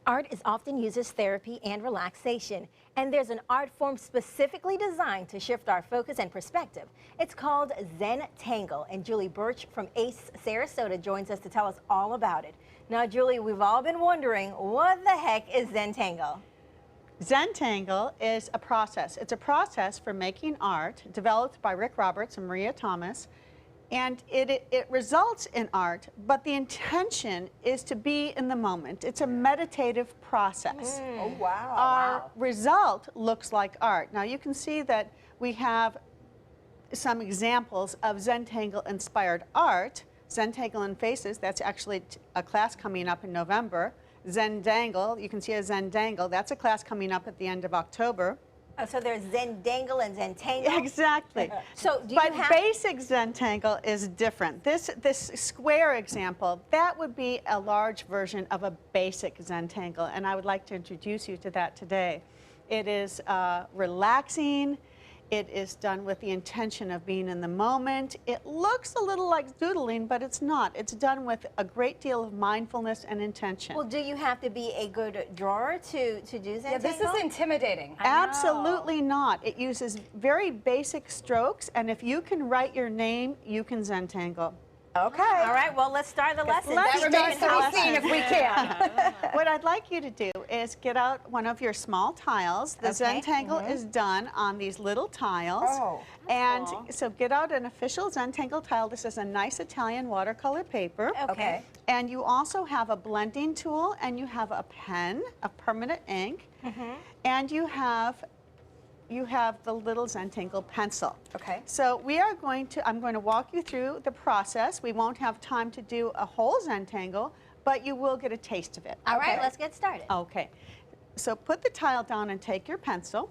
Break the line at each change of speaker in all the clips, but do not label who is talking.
Art is often used as therapy and relaxation, and there's an art form specifically designed to shift our focus and perspective. It's called Zentangle, and Julie Birch from ACE Sarasota joins us to tell us all about it. Now, Julie, we've all been wondering, what the heck is Zentangle?
Zentangle is a process. It's a process for making art developed by Rick Roberts and Maria Thomas. And it results in art, but the intention is to be in the moment. It's a meditative process.
Oh, wow.
Our result looks like art. Now, you can see that we have some examples of Zentangle-inspired art. Zentangle in Faces, that's actually a class coming up in November. Zentangle, you can see a Zentangle, that's a class coming up at the end of October.
Oh, so there's Zentangle and Zentangle?
Exactly.
So do
but
you have...
basic Zentangle is different. This square example, that would be a large version of a basic Zentangle, and I would like to introduce you to that today. It is relaxing. It is done with the intention of being in the moment. It looks a little like doodling, but it's not. It's done with a great deal of mindfulness and intention.
Well, do you have to be a good drawer to do Zentangle?
Yeah, this is intimidating.
Absolutely not. It uses very basic strokes, and if you can write your name, you can Zentangle.
Okay.
All right, well, let's start the lesson.
Let's
That
start
remains
the
to be
lesson.
seen if we can.
What I'd like you to do is get out one of your small tiles. The
Okay.
Zentangle is done on these little tiles.
Oh,
and
cool.
so get out an official Zentangle tile. This is a nice Italian watercolor paper.
Okay.
And you also have a blending tool, and you have a pen, a permanent ink, and you have the little Zentangle pencil.
Okay.
So I'm going to walk you through the process. We won't have time to do a whole Zentangle, but you will get a taste of it.
All right,
Okay.
let's get started.
Okay. So put the tile down and take your pencil.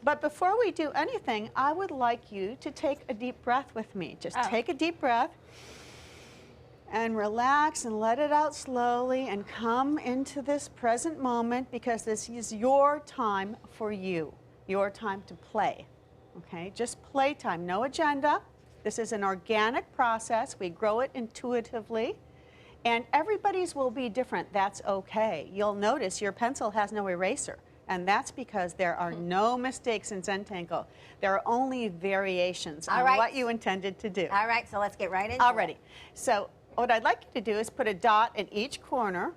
But before we do anything, I would like you to take a deep breath with me. Just take a deep breath and relax and let it out slowly and come into this present moment, because this is your time for you. Your time to play, okay? Just playtime, no agenda. This is an organic process. We grow it intuitively, and everybody's will be different. That's okay. You'll notice your pencil has no eraser, and that's because there are no mistakes in Zentangle. There are only variations on what you intended to do.
All right, so let's get right into
Alrighty.
it.
So what I'd like you to do is put a dot in each corner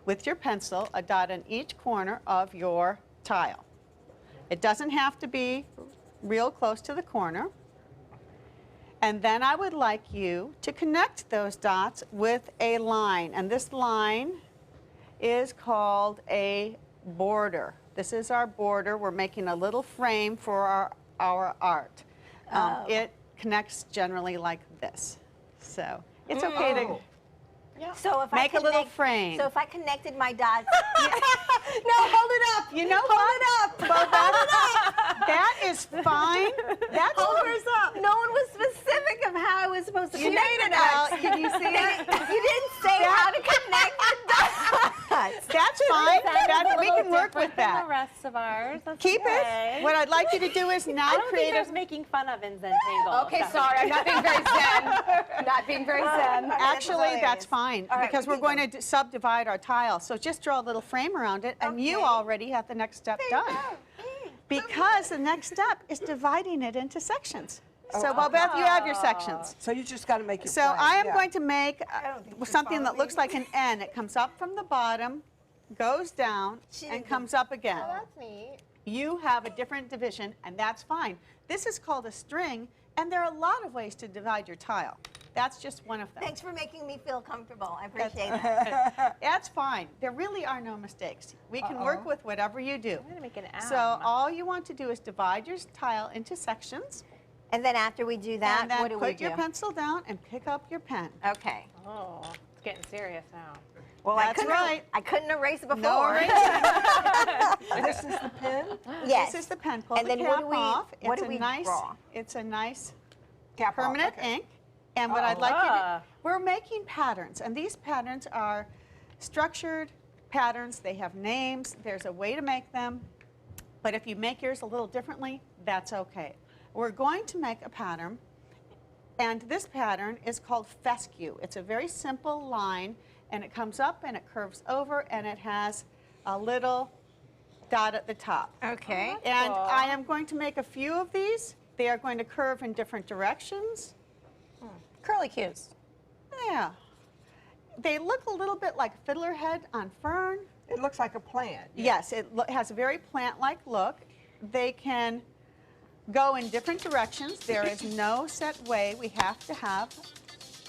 with your pencil, a dot in each corner of your tile. It doesn't have to be real close to the corner. And then I would like you to connect those dots with a line. And this line is called a border. This is our border. We're making a little frame for our art. It connects generally like this. So it's okay to...
Yeah. So if
Make a little frame.
So if I connected my dots,
No, hold it up.
You know
Hold
what?
it up.
Well, that is fine. That's
Hold hers up.
no one was specific of how I was supposed to connect
made
the
it
dots.
up. Can you see it?
You didn't say how to connect the dots.
That's fine. We can work with
The
that.
rest of ours. That's
Keep
okay.
it. What I'd like you to do is now
I don't
create
think there's making fun of in Zentangle.
Okay, sorry. I'm not being very zen. Not being very zen.
Actually, that's fine,
All right,
because we're going to subdivide our tile. So just draw a little frame around it, and you already have the next step done. Because the next step is dividing it into sections. So, well, Beth, you have your sections.
So you just got to make it
So
plain,
I am
yeah.
going to make
don't think you
something
follow
that looks like an N. It comes up from the bottom, goes down, and comes up again.
That's neat.
You have a different division, and that's fine. This is called a string, and there are a lot of ways to divide your tile. That's just one of them.
Thanks for making me feel comfortable. I appreciate that.
That's fine. There really are no mistakes. We can work with whatever you do.
I'm going to make an M.
So all you want to do is divide your tile into sections,
And then after we do that,
and then
what do we
put
do?
your pencil down and pick up your pen.
Okay.
Oh, it's getting serious now.
Well,
That's
I
right.
I couldn't erase it before.
No erasing.
This is the pen?
Yes.
This is the pen. Pull
And
the
then
cap
what do we-
off.
what
It's
do
a
we
nice,
draw?
It's a nice
Cap off,
permanent
okay.
ink. And what I'd like you to,
Ah.
we're making patterns, and these patterns are structured patterns. They have names. There's a way to make them. But if you make yours a little differently, that's okay. We're going to make a pattern, and this pattern is called fescue. It's a very simple line, and it comes up and it curves over and it has a little dot at the top.
Okay.
And
cool.
I am going to make a few of these. They are going to curve in different directions.
Curly cues.
Yeah. They look a little bit like fiddler head on fern.
It looks like a plant.
Yes, it has a very plant-like look. They can go in different directions. There is no set way we have to have.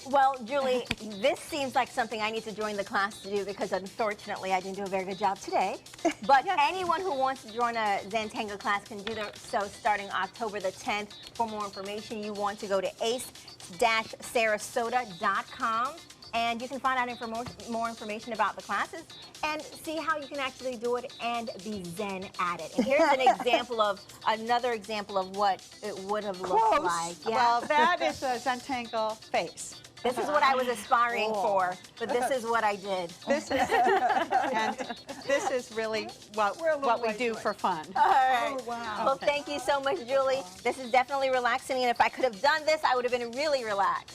Well, Julie, this seems like something I need to join the class to do because unfortunately I didn't do a very good job today. But anyone who wants to join a Zentangle class can do so starting October the 10th. For more information, you want to go to ace-sarasota.com. And you can find out more information about the classes and see how you can actually do it and be Zen at it. And here's another example of what it would have looked like. Yeah.
Well, that is a Zentangle face.
This is what I was aspiring for, but this is what I did.
This is, and this is really what we do for fun.
All right.
Oh, wow.
Well, thank you so much, Julie. This is definitely relaxing, and if I could have done this, I would have been really relaxed.